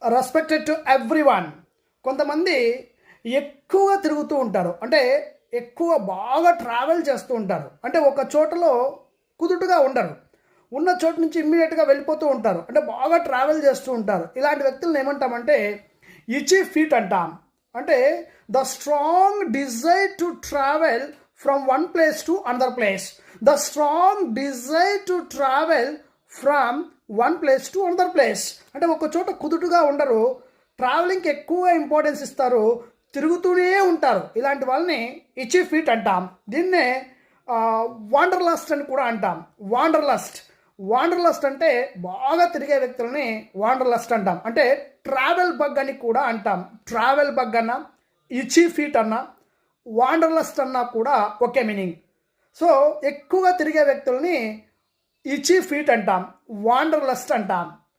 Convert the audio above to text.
Respected to everyone. కొంతమంది ఎక్కువగా తిరుగుతూ ఉంటారు, అంటే ఎక్కువ బాగా ట్రావెల్ చేస్తూ ఉంటారు, అంటే ఒక చోటలో కుదుటుగా ఉండరు, ఉన్న చోటు నుంచి ఇమ్మీడియట్గా వెళ్ళిపోతూ ఉంటారు, అంటే బాగా ట్రావెల్ చేస్తూ ఉంటారు. ఇలాంటి వ్యక్తులను ఏమంటామంటే ఇచీ ఫీట్ అంటాం. అంటే the strong desire to travel from one place to another place. The strong desire to travel from one place to another place. అంటే ఒక చోట కుదుటుగా ఉండరు, ట్రావెలింగ్కి ఎక్కువగా ఇంపార్టెన్స్ ఇస్తారు, తిరుగుతూనే ఉంటారు. ఇలాంటి వాళ్ళని ఇచీ ఫీట్ అంటాం. దీన్నే వాండర్లస్ట్ అని కూడా అంటాం. వాండర్లస్ట్ అంటే బాగా తిరిగే వ్యక్తులని వాండర్లస్ట్ అంటాం. అంటే ట్రావెల్ బగ్ అని కూడా అంటాం. ట్రావెల్ బగ్ అన్న, ఇచీ ఫీట్ అన్న, వాండర్లస్ట్ అన్నా కూడా ఒకే మీనింగ్. సో ఎక్కువగా తిరిగే వ్యక్తుల్ని ఇచీ ఫీట్ అంటాం, వాండర్లస్ట్ అంటాం.